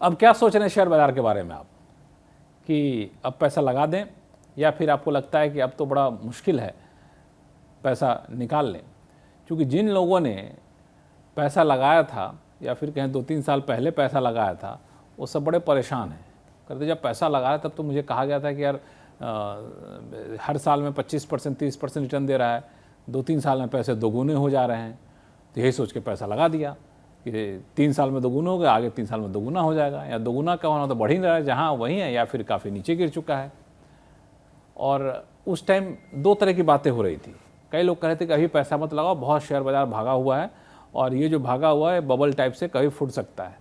अब क्या सोच रहे हैं शेयर बाज़ार के बारे में आप, कि अब पैसा लगा दें या फिर आपको लगता है कि अब तो बड़ा मुश्किल है पैसा निकाल लें? क्योंकि जिन लोगों ने पैसा लगाया था या फिर कहें 2-3 साल पहले पैसा लगाया था, वो सब बड़े परेशान हैं। कहते जब पैसा लगाया तब तो मुझे कहा गया था कि यार हर साल में 25% 30% रिटर्न दे रहा है, 2-3 साल में पैसे दोगुने हो जा रहे हैं, तो यही सोच के पैसा लगा दिया कि 3 साल में दोगुना हो गया, आगे 3 साल में दोगुना हो जाएगा, या दोगुना का होना तो बढ़ ही रहा है, जहाँ वही है या फिर काफ़ी नीचे गिर चुका है। और उस टाइम 2 तरह की बातें हो रही थी। कई लोग कह रहे थे कि अभी पैसा मत लगाओ, बहुत शेयर बाज़ार भागा हुआ है और ये जो भागा हुआ है बबल टाइप से कभी फूट सकता है।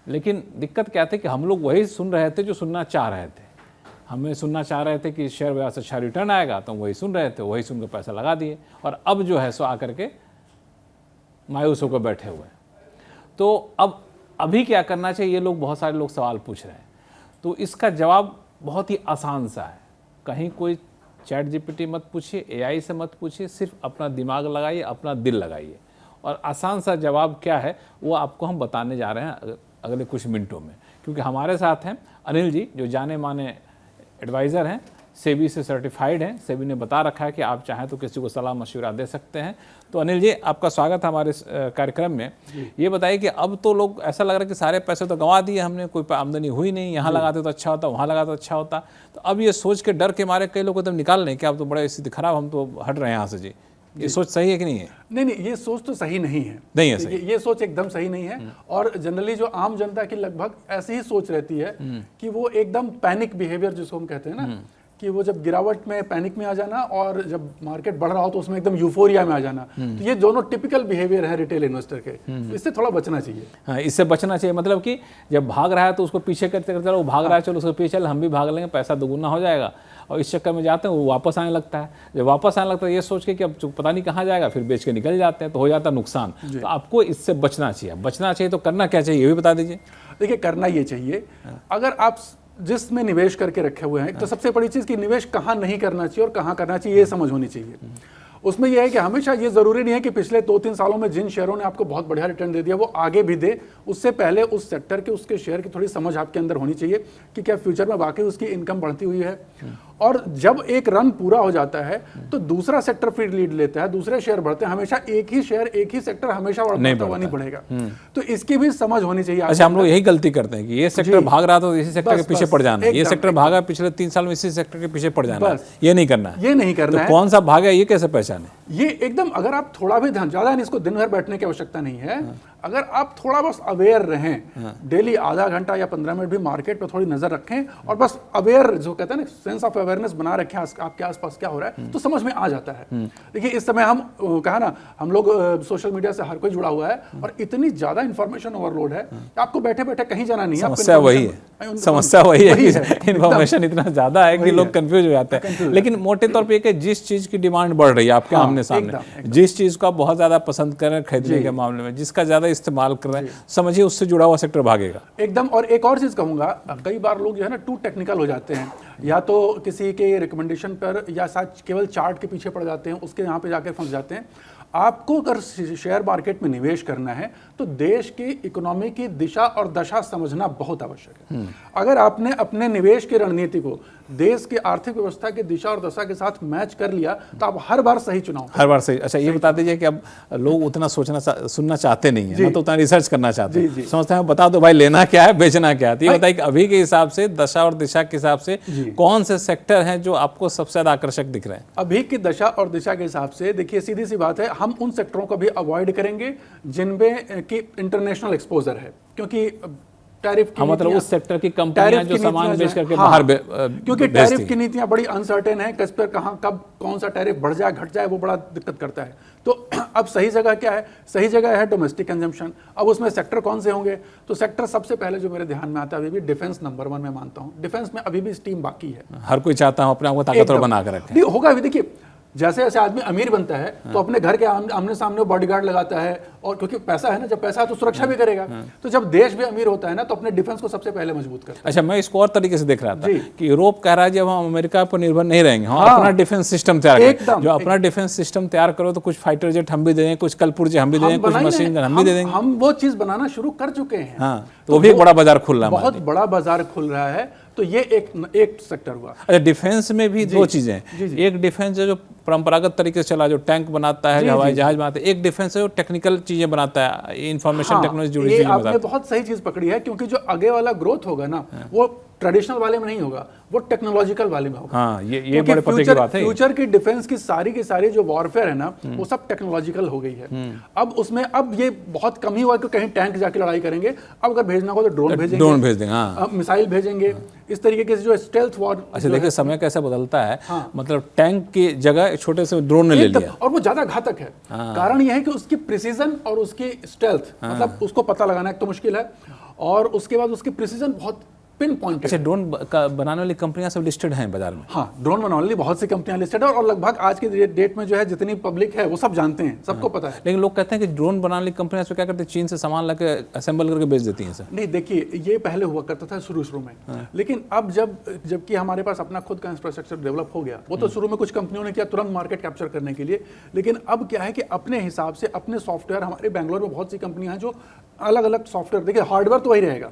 लेकिन दिक्कत क्या थी कि हम लोग वही सुन रहे थे जो सुनना चाह रहे थे। हमें सुनना चाह रहे थे कि शेयर बाजार से अच्छा रिटर्न आएगा, तो वही सुन रहे थे, वही सुन के पैसा लगा दिए, और अब जो है सो आकर के मायूस होकर बैठे हुए। तो अब अभी क्या करना चाहिए, ये लोग बहुत सारे लोग सवाल पूछ रहे हैं। तो इसका जवाब बहुत ही आसान सा है। कहीं कोई चैट जीपीटी मत पूछिए, एआई से मत पूछिए, सिर्फ अपना दिमाग लगाइए, अपना दिल लगाइए, और आसान सा जवाब क्या है वो आपको हम बताने जा रहे हैं अगले कुछ मिनटों में। क्योंकि हमारे साथ हैं अनिल जी, जो जाने माने एडवाइज़र हैं, सेबी से सर्टिफाइड हैं। सेबी ने बता रखा है कि आप चाहें तो किसी को सलाह मशवरा दे सकते हैं। तो अनिल जी, आपका स्वागत है हमारे कार्यक्रम में। ये बताइए कि अब तो लोग ऐसा लग रहा है कि सारे पैसे तो गंवा दिए हमने, कोई आमदनी हुई नहीं, यहाँ लगाते तो अच्छा होता, वहाँ लगाते तो अच्छा होता। तो अब ये सोच के डर के मारे कई लोग तो निकाल लें कि अब तो बड़ा स्थिति खराब, हम तो हट रहे हैं यहाँ से। जी, ये सोच सही है कि नहीं है? नहीं, ये सोच तो सही नहीं है। नहीं है सही। ये सोच एकदम सही नहीं है। और जनरली जो आम जनता की लगभग ऐसी ही सोच रहती है कि वो एकदम पैनिक बिहेवियर जिसको हम कहते हैं ना, कि वो जब गिरावट में पैनिक में आ जाना और जब मार्केट बढ़ रहा हो तो उसमें एकदम यूफोरिया में आ जाना। तो ये दोनों टिपिकल बिहेवियर है रिटेल इन्वेस्टर के। तो इससे थोड़ा बचना चाहिए। हाँ, इससे बचना चाहिए। मतलब कि जब भाग रहा है तो उसको पीछे करते करते वो भाग रहा है, चलो उसको पीछे चल, हम भी भाग लेंगे, पैसा दोगुना हो जाएगा। और इस चक्कर में जाते हैं, वो वापस आने लगता है। जब वापस आने लगता है ये सोच के कि अब पता नहीं कहाँ जाएगा, फिर बेच के निकल जाते हैं, तो हो जाता है नुकसान। तो आपको इससे बचना चाहिए। तो करना क्या चाहिए ये भी बता दीजिए। देखिए, करना ये चाहिए, अगर आप जिसमें निवेश करके रखे हुए हैं, तो सबसे बड़ी चीज़ कि निवेश कहाँ नहीं करना चाहिए और कहाँ करना चाहिए, ये समझ होनी चाहिए। उसमें यह है कि हमेशा ये ज़रूरी नहीं है कि पिछले 2-3 सालों में जिन शेयरों ने आपको बहुत बढ़िया रिटर्न दे दिया वो आगे भी दे। उससे पहले उस सेक्टर के, उसके शेयर की थोड़ी समझ आपके अंदर होनी चाहिए कि क्या फ्यूचर में वाकई उसकी इनकम बढ़ती हुई है। और जब एक रन पूरा हो जाता है तो दूसरा सेक्टर फिर लीड लेता है, दूसरे शेयर बढ़ते हैं। हमेशा एक ही शेयर, एक ही सेक्टर हमेशा बढ़ता हुआ नहीं बढ़ेगा। तो इसकी भी समझ होनी चाहिए। अच्छा, हम लोग यही गलती करते हैं कि ये सेक्टर भाग रहा था तो इसी सेक्टर के पीछे पड़ जाना, ये सेक्टर भागा पिछले 3 साल में इसी सेक्टर के पीछे पड़ जाना, ये नहीं करना है। ये नहीं करना है। कौन सा भागा ये कैसे पहचाने? ये एकदम, अगर आप थोड़ा भी ध्यान, ज्यादा इसको दिन भर बैठने की आवश्यकता नहीं है। अगर आप थोड़ा बस अवेयर रहें, डेली आधा घंटा या 15 मिनट भी मार्केट पे थोड़ी नजर रखें और बस अवेयर, जो कहते हैं ना, सेंस ऑफ अवेयरनेस बना रखें आपके आसपास क्या हो रहा है, तो समझ में आ जाता है। देखिए, इस समय हम कहा ना, हम लोग सोशल मीडिया से हर कोई जुड़ा हुआ है और इतनी ज्यादा इंफॉर्मेशन ओवरलोड है, आपको बैठे बैठे कहीं जाना नहीं है। समस्या वही है कि इन्फॉर्मेशन इतना ज्यादा है कि लोग कंफ्यूज हो जाते हैं। लेकिन मोटे तौर पे जिस चीज की डिमांड बढ़ रही है आपके आमने सामने, जिस चीज को आप बहुत ज्यादा पसंद कर रहे हैं खरीदने के मामले में, जिसका ज्यादा इस्तेमाल कर रहे हैं, समझिए उससे जुड़ा हुआ सेक्टर भागेगा एकदम। और एक और चीज कहूंगा, कई बार लोग जो है ना टू टेक्निकल हो जाते हैं, या तो किसी के रिकमेंडेशन पर या साथ केवल चार्ट के पीछे पड़ जाते हैं, उसके यहाँ पे जाकर फंस जाते हैं। आपको अगर शेयर मार्केट में निवेश करना है तो देश की इकोनॉमी की दिशा और दशा समझना बहुत आवश्यक है। अगर आपने अपने निवेश की रणनीति को देश की आर्थिक व्यवस्था की दिशा और दशा के साथ मैच कर लिया तो आप हर बार सही चुनाव, हर बार सही। अच्छा, ये बता दीजिए कि अब लोग उतना सुनना चाहते नहीं है, तो उतना रिसर्च करना चाहते हैं, समझते हैं बता दो भाई लेना क्या है, बेचना क्या है। तो ये बताइए कि अभी के हिसाब से, दशा और दिशा के हिसाब से कौन से सेक्टर हैं जो आपको सबसे ज्यादा आकर्षक दिख रहे हैं? अभी की दशा और दिशा के हिसाब से देखिए, सीधी सी बात है, हम उन सेक्टरों को भी अवॉइड करेंगे जिनमें की इंटरनेशनल एक्सपोजर है, क्योंकि टैरिफ की, मतलब उस सेक्टर की कंपनियां जो सामान बेच करके बाहर क्योंकि टैरिफ की नीतियां बड़ी अनसर्टेन है, किस पर कहां कब कौन सा टैरिफ बढ़ जाए घट जाए, वो बड़ा दिक्कत करता है। तो अब सही जगह क्या है? सही जगह है डोमेस्टिक कंजम्पशन। अब उसमें सेक्टर कौन से होंगे? तो सेक्टर सबसे पहले जो मेरे ध्यान में आता है अभी भी डिफेंस नंबर 1 में मानता हूं। डिफेंस में अभी भी स्टीम बाकी है। हर कोई चाहता है अपने आप को ताकतवर बना कर रखे। होगा भी। देखिए, जैसे जैसे आदमी अमीर बनता है तो अपने घर के आमने सामने बॉडीगार्ड लगाता है और क्योंकि पैसा है ना, जब पैसा है तो सुरक्षा भी करेगा। तो जब देश भी अमीर होता है ना, तो अपने डिफेंस को सबसे पहले मजबूत करता है। अच्छा, मैं इसको और तरीके से देख रहा था कि यूरोप कह रहा है जब हम अमेरिका पर निर्भर नहीं रहेंगे, हम अपना डिफेंस सिस्टम तैयार करें। जो अपना डिफेंस सिस्टम तैयार करो तो कुछ फाइटर जेट हम भी दे दें, कुछ कलपुर्जे हम भी दे दें, कुछ मशीन गन हम भी दे देंगे। हम वो चीज बनाना शुरू कर चुके हैं। हाँ, तो वो भी एक बड़ा बाजार खुल रहा है, बहुत बड़ा बाजार खुल रहा है। तो ये एक सेक्टर हुआ। अच्छा, डिफेंस में भी दो चीजें हैं। एक डिफेंस है जो परंपरागत तरीके से चला, जो टैंक बनाता है, हवाई जहाज बनाता है। एक डिफेंस है जो टेक्निकल चीजें बनाता है, इंफॉर्मेशन टेक्नोलॉजी जुड़ी चीजें बनाता है। आपने बहुत सही चीज पकड़ी है, क्योंकि जो आगे वाला ग्रोथ होगा ना, वो ट्रेडिशनल वाले में नहीं होगा, वो टेक्नोलॉजिकल वाले में होगा। हाँ, ये बड़े पते की बात है। फ्यूचर की डिफेंस की सारी जो वॉरफेयर है ना, वो सब टेक्नोलॉजिकल हो गई है। अब ये बहुत कम ही हुआ कि कहीं टैंक जाके लड़ाई करेंगे। अब अगर भेजना हो तो ड्रोन भेजेंगे, हाँ, मिसाइल भेजेंगे, इस तरीके से जो स्टेल्थ वॉर। अच्छा, देखिए समय कैसे बदलता है। मतलब टैंक की जगह छोटे से ड्रोन ने ले लिया, और वो ज्यादा घातक है। कारण यह है कि उसकी प्रिसीजन और उसकी स्टेल्थ, मतलब उसको पता लगाना एक तो मुश्किल है, और उसके बाद उसकी प्रिसीजन बहुत पिन पॉइंट। अच्छा, ड्रोन बनाने वाली कंपनियां सब लिस्टेड हैं बाजार में? हाँ, ड्रोन बनाने वाली बहुत सी कंपनियां लिस्टेड है, और लगभग आज की डेट में जो है जितनी पब्लिक है वो सब जानते हैं, सबको पता है। लेकिन लोग कहते हैं कि ड्रोन बनाने वाली कंपनियां क्या करती है, चीन से सामान लाके असेंबल करके बेच देती हैं सर। नहीं, देखिए, ये पहले हुआ करता था शुरू में, लेकिन अब जबकि हमारे पास अपना खुद का इंफ्रास्ट्रक्चर डेवलप हो गया, वो तो शुरू में कुछ कंपनियों ने किया तुरंत मार्केट कैप्चर करने के लिए, लेकिन अब क्या है कि अपने हिसाब से अपने सॉफ्टवेयर, हमारे बेंगलोर में बहुत सी कंपनियां हैं जो अलग अलग सॉफ्टवेयर, देखिए हार्डवेयर तो वही रहेगा,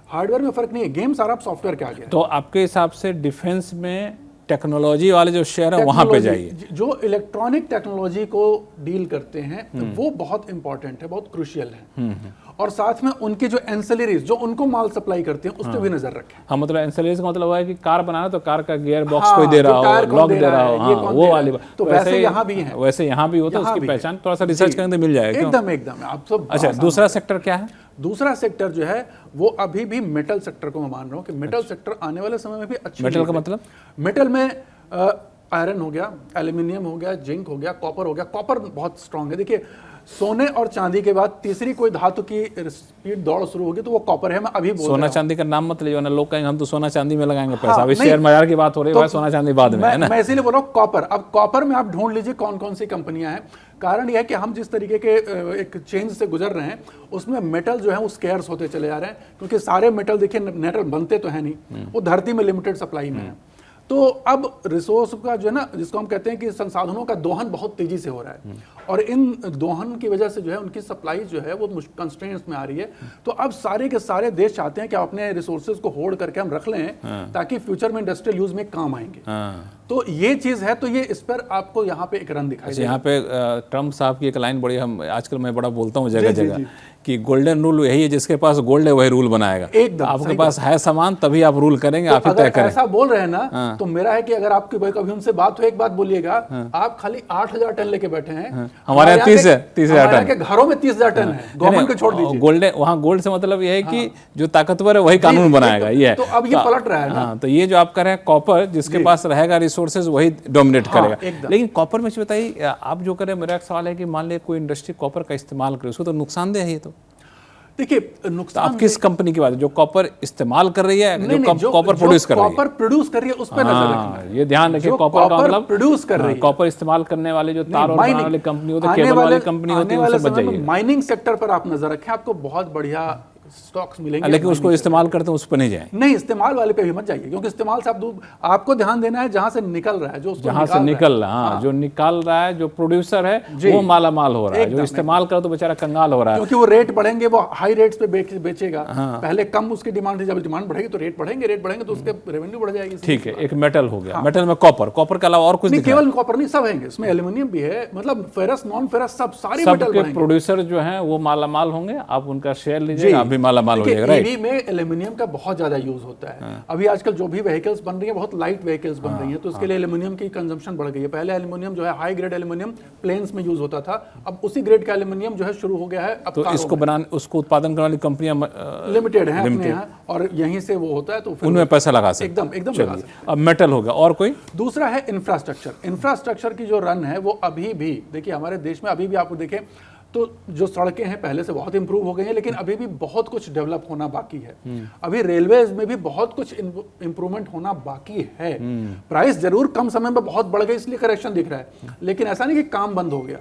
हार्डवेयर में फर्क नहीं है, गेम सारा सॉफ्टवेयर के आगे है। तो आपके हिसाब से डिफेंस में टेक्नोलॉजी वाले जो शेयर है वहां पे जाइए, जो इलेक्ट्रॉनिक टेक्नोलॉजी को डील करते हैं वो बहुत इंपॉर्टेंट है, बहुत क्रूशियल है। और साथ में उनके जो एंसिलरीज जो उनको माल सप्लाई करते हैं उस पर भी नजर रखें। हाँ, मतलब एंसिलरीज का मतलब है कि कार बनाना तो कार का गियर बॉक्स कोई दे रहा हो, लॉक दे रहा हो, हाँ, वो वाली बात। तो वैसे यहाँ भी है, वैसे यहाँ भी होता है, उसकी पहचान थोड़ा सा रिसर्च करेंगे तो मिल जाएगा। एकदम आप सब। अच्छा, दूसरा सेक्टर क्या है? दूसरा सेक्टर जो है वो अभी भी मेटल सेक्टर को मैं मान रहा हूँ कि मेटल सेक्टर आने वाले समय में भी अच्छा। मेटल का मतलब? मेटल में आयरन हो गया, एल्यूमिनियम हो गया, जिंक हो गया, कॉपर हो गया। कॉपर बहुत स्ट्रांग है। देखिए, सोने और चांदी के बाद तीसरी कोई धातु की स्पीड दौड़ शुरू होगी तो वो कॉपर है। मैं अभी बोल सोना चांदी का नाम मत लीजिए ना, लोग कहेंगे हम तो सोना चांदी में लगाएंगे पैसा। अभी शेयर बाजार की बात हो रही है, सोना चांदी बाद में है ना। मैं इसीलिए बोल रहा हूँ कॉपर। अब कॉपर में आप ढूंढ लीजिए कौन कौन सी कंपनियां हैं। कारण यह है कि हम जिस तरीके के एक चेंज से गुजर रहे हैं उसमें मेटल जो है वो स्केर्स होते चले जा रहे हैं, क्योंकि सारे मेटल देखिए मेटल बनते तो है नहीं, वो धरती में लिमिटेड सप्लाई में है। तो अब रिसोर्स का जो है ना, जिसको हम कहते हैं कि संसाधनों का दोहन बहुत तेजी से हो रहा है, और इन दोहन की वजह से जो है उनकी सप्लाई जो है वो कंस्ट्रेंट्स में आ रही है। तो अब सारे के सारे देश चाहते हैं कि अपने रिसोर्सेज को होल्ड करके हम रख लें ताकि फ्यूचर में इंडस्ट्रियल यूज में काम आएंगे। तो ये चीज है, तो ये इस पर आपको यहाँ पे एक रन दिखाई देगा। यहाँ पे ट्रम्प साहब की एक लाइन बड़ी हम आजकल मैं बड़ा बोलता हूँ जगह जगह कि गोल्डन रूल यही है, जिसके पास गोल्ड है वही रूल बनाएगा। एकदम आपके पास है सामान तभी आप रूल करेंगे, आप ही तय करें। ऐसा बोल रहे हैं ना, तो मेरा है कि अगर आपकी कभी उनसे बात हो, एक बात बोलिएगा, आप खाली 8,000 टन लेके बैठे हैं, हमारे यहाँ 30,000 टन, घरों में 30,000 टन है, गवर्नमेंट को छोड़ दीजिए। गोल्ड वहाँ गोल्ड से मतलब ये है कि जो ताकतवर है वही कानून बनाएगा, ये है। तो अब ये पलट रहा है ना। तो ये जो आप कर रहे हैं कॉपर, जिसके पास रहेगा रिसोर्सेज वही डोमिनेट करेगा। लेकिन कॉपर में बताइए, आप जो करें, मेरा एक सवाल है कि मान लीजिए कोई इंडस्ट्री कॉपर का इस्तेमाल करे, उसको तो नुकसानदेह है ये। तो देखिए, नुकसान आप किस कंपनी की बात है जो कॉपर इस्तेमाल कर रही है, जो कॉपर प्रोड्यूस कर रही है? कॉपर प्रोड्यूस कर रही है उस पर नजर रखना। ये ध्यान रखिए, कॉपर का मतलब प्रोड्यूस कर रही है। कॉपर इस्तेमाल करने वाले जो तार और बनाने वाली कंपनी होती है, केबल वाली कंपनी होती है, उनसे बच जाइए। माइनिंग सेक्टर पर आप नजर रखें, आपको बहुत बढ़िया स्टॉक्स मिलेंगे। लेकिन उसको इस्तेमाल करते हैं उस पर नहीं जाए। नहीं, इस्तेमाल वाले पे भी मत जाइए, क्योंकि इस्तेमाल से आपको ध्यान देना है जहां से निकल रहा है, जो जहां से निकल रहा है, जो निकाल रहा है, जो प्रोड्यूसर है वो माला माल हो रहा है, जो इस्तेमाल कर तो बेचारा कंगाल हो रहा है। क्योंकि वो रेट बढ़ेंगे, वो हाई रेट्स पे बेचेगा। पहले कम उसकी डिमांड थी, जब डिमांड बढ़ेगी तो रेट बढ़ेंगे तो उसके रेवेन्यू बढ़ जाएगी। ठीक है, एक मेटल हो गया। मेटल में कॉपर के अलावा और कुछ नहीं? केवल कॉपर नहीं, सब है इसमें, एल्यूमिनियम भी है, मतलब फेरस, नॉन फेरस, सब सारे मेटल के प्रोड्यूसर जो है वो माला माल होंगे, आप उनका शेयर लीजिए, आप भी माला माल हो जाएगा। ईवी में एल्यूमिनियम का बहुत ज्यादा यूज होता है। अभी आजकल जो भी व्हीकल्स बन रही है बहुत लाइट व्हीकल्स बन रही हैं, तो उसके लिए एल्यूमिनियम की कंजम्पशन बढ़ गई है। पहले एल्यूमिनियम जो है हाई ग्रेड एल्यूमिनियम प्लेन्स में यूज होता था, अब उसी ग्रेड का एल्यूमिनियम जो है शुरू हो गया है। अब तो इसको बनाने, उसको उत्पादन करने वाली कंपनियां लिमिटेड है अपने यहाँ, और यहीं से वो होता है, तो उनमें पैसा लगा सकते। एकदम लगा सकते। अब मेटल हो गया, और कोई दूसरा है इंफ्रास्ट्रक्चर की जो रन है वो अभी भी, देखिए हमारे देश में अभी भी आपको देखें तो जो सड़कें हैं पहले से बहुत इंप्रूव हो गई हैं, लेकिन अभी भी बहुत कुछ डेवलप होना बाकी है। अभी रेलवेज में भी बहुत कुछ इंप्रूवमेंट होना बाकी है। प्राइस जरूर कम समय में बहुत बढ़ गई, इसलिए करेक्शन दिख रहा है, लेकिन ऐसा नहीं कि काम बंद हो गया।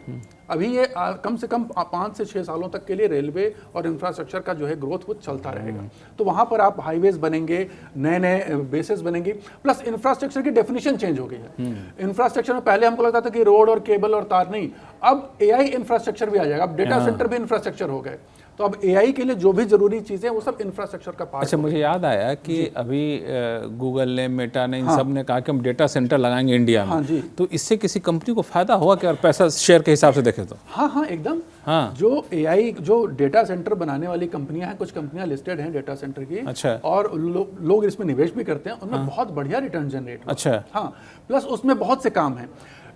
अभी ये कम से कम 5 से 6 सालों तक के लिए रेलवे और इंफ्रास्ट्रक्चर का जो है ग्रोथ वो चलता रहेगा। तो वहाँ पर आप हाईवेज बनेंगे, नए नए बेसेस बनेंगे, प्लस इंफ्रास्ट्रक्चर की डेफिनेशन चेंज हो गई है। इंफ्रास्ट्रक्चर में पहले हमको लगता था कि रोड और केबल और तार नहीं, अब एआई इंफ्रास्ट्रक्चर भी आ जाएगा, अब डेटा सेंटर भी इंफ्रास्ट्रक्चर हो गए। तो अब एआई के लिए जो भी जरूरी चीजें वो सब इंफ्रास्ट्रक्चर का पार्ट। अच्छा, मुझे याद आया कि अभी गूगल ने, मेटा ने, इन सब ने कहा कि हम डेटा सेंटर लगाएंगे इंडिया में। हाँ जी। तो इससे किसी कंपनी को फायदा हुआ क्या, और पैसा शेयर के हिसाब से देखें तो? हाँ एकदम। हाँ, जो एआई जो डेटा सेंटर बनाने वाली कंपनियां हैं, कुछ कंपनियां लिस्टेड हैं डेटा सेंटर की। अच्छा। और लोग इसमें निवेश भी करते हैं, उनमें बहुत बढ़िया रिटर्न जनरेट होता है। अच्छा। हाँ, प्लस उसमें बहुत से काम हैं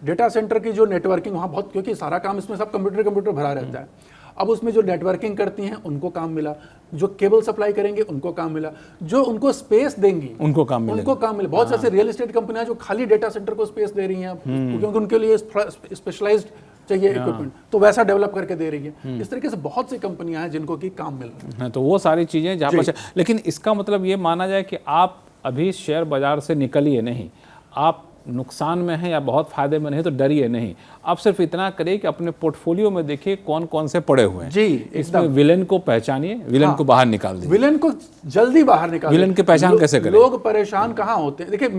डेटा सेंटर की, जो नेटवर्किंग वहाँ बहुत, क्योंकि सारा काम इसमें सब कंप्यूटर भरा रहता है। अब उसमें जो नेटवर्किंग करती हैं उनको काम मिला, जो केबल सप्लाई करेंगे उनको काम मिला, जो उनको स्पेस देंगी उनको काम मिला। बहुत से ऐसे रियल एस्टेट कंपनियां जो खाली डेटा सेंटर को स्पेस दे रही हैं, क्योंकि उनके लिए स्पेशलाइज्ड चाहिए इक्विपमेंट, तो वैसा डेवलप करके दे रही है। इस तरीके से बहुत सी कंपनियां हैं जिनको की काम मिल रहा है। तो वो सारी चीज़ें जहाँ पर, लेकिन इसका मतलब ये माना जाए कि आप अभी शेयर बाजार से निकलिए नहीं, आप नुकसान में हैं या बहुत फायदे में नहीं, तो डरिए नहीं। आप सिर्फ इतना करिए कि अपने पोर्टफोलियो में देखिए कौन कौन से पड़े हुए हैं। जी, इसमें विलेन को पहचानिए, विलेन को बाहर निकाल दीजिए। विलेन को जल्दी बाहर निकाल। विलेन की पहचान कैसे करें? लोग परेशान कहाँ होते हैं? देखिए,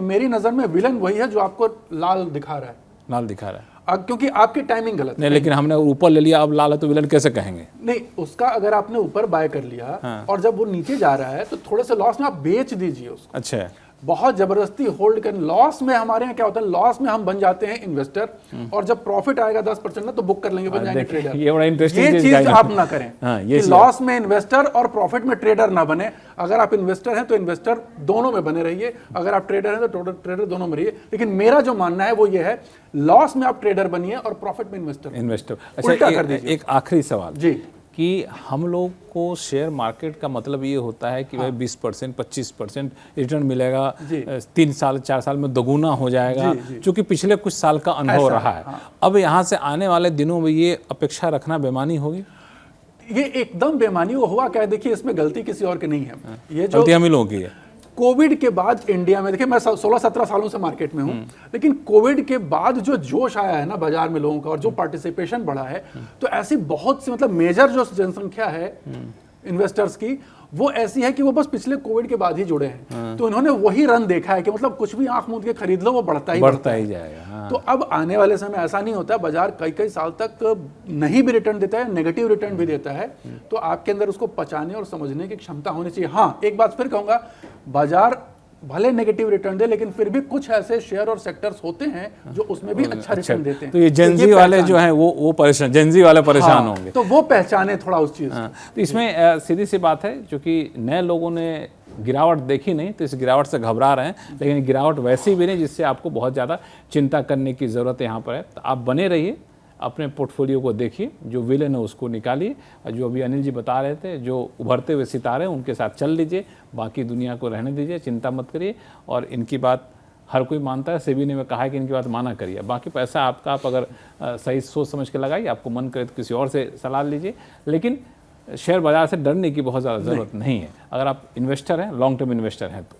मेरी नजर में विलेन वही है जो आपको लाल दिखा रहा है। लाल दिखा रहा है क्योंकि आपकी टाइमिंग गलत नहीं, लेकिन हमने ऊपर ले लिया, अब लाल है तो विलेन कैसे कहेंगे? नहीं, उसका अगर आपने ऊपर बाय कर लिया और जब वो नीचे जा रहा है तो थोड़े से लॉस में आप बेच दीजिए उसको। अच्छा, बहुत जबरदस्ती होल्ड कर। लॉस में हमारे यहाँ क्या होता है, लॉस में हम बन जाते हैं इन्वेस्टर, और जब प्रॉफिट आएगा 10% ना तो बुक कर लेंगे, बन जाएंगे ट्रेडर। ये बड़ा इंटरेस्टिंग ये चीज आप ना करें। ये लॉस में इन्वेस्टर और प्रॉफिट में ट्रेडर ना बने। अगर आप इन्वेस्टर हैं तो इन्वेस्टर दोनों में बने रहिए, अगर आप ट्रेडर हैं तो ट्रेडर दोनों में रहिए। लेकिन मेरा जो मानना है वो ये है, लॉस में आप ट्रेडर बनिए और प्रॉफिट में इन्वेस्टर। अच्छा, एक आखिरी सवाल जी, कि हम लोग को शेयर मार्केट का मतलब ये होता है कि भाई 20% 25% रिटर्न मिलेगा, 3 साल 4 साल में दोगुना हो जाएगा, क्योंकि पिछले कुछ साल का अनुभव रहा है। अब यहाँ से आने वाले दिनों में ये अपेक्षा रखना बेमानी होगी? ये एकदम बेमानी हुआ क्या है, देखिए इसमें गलती किसी और की नहीं है, ये जो गलती हम ही लोगों की है। कोविड के बाद इंडिया में, देखिए मैं 16-17 सालों से मार्केट में हूं, लेकिन कोविड के बाद जो जोश आया है ना बाजार में लोगों का, और जो पार्टिसिपेशन बढ़ा है, तो ऐसी बहुत सी, मतलब मेजर जो जनसंख्या है इन्वेस्टर्स की, वो ऐसी है कि वो बस पिछले कोविड के बाद ही जुड़े हैं। तो इन्होंने वही रन देखा है कि मतलब कुछ भी आंख मूंद के खरीद लो, वो बढ़ता ही जाएगा। तो अब आने वाले समय ऐसा नहीं होता है, बाजार कई साल तक नहीं भी रिटर्न देता है, नेगेटिव रिटर्न भी देता है। तो आपके अंदर उसको पचाने और समझने की क्षमता होनी चाहिए। हाँ, एक बात फिर कहूंगा, बाजार भले नेगेटिव रिटर्न दे, लेकिन फिर भी कुछ ऐसे शेयर और सेक्टर्स होते हैं जो उसमें भी अच्छा रिटर्न देते हैं। तो ये जेनजी वाले जो हैं वो परेशान, जेनजी वाले परेशान होंगे। तो वो पहचाने थोड़ा उस चीज। तो इसमें सीधी सी बात है, क्योंकि नए लोगों ने गिरावट देखी नहीं तो इस गिरावट से घबरा रहे हैं, लेकिन गिरावट वैसी भी नहीं जिससे आपको बहुत ज़्यादा चिंता करने की ज़रूरत यहाँ पर है। तो आप बने रहिए, अपने पोर्टफोलियो को देखिए, जो विलेन है उसको निकालिए, और जो अभी अनिल जी बता रहे थे, जो उभरते हुए सितारे हैं उनके साथ चल लीजिए, बाकी दुनिया को रहने दीजिए, चिंता मत करिए। और इनकी बात हर कोई मानता है, सेबी ने कहा है कि इनकी बात माना करिए, बाकी पैसा आपका, आप अगर सही सोच समझ के लगाइए, आपको मन करे तो किसी और से सलाह लीजिए, लेकिन शेयर बाजार से डरने की बहुत ज़्यादा ज़रूरत नहीं है अगर आप इन्वेस्टर हैं, लॉन्ग टर्म इन्वेस्टर हैं तो।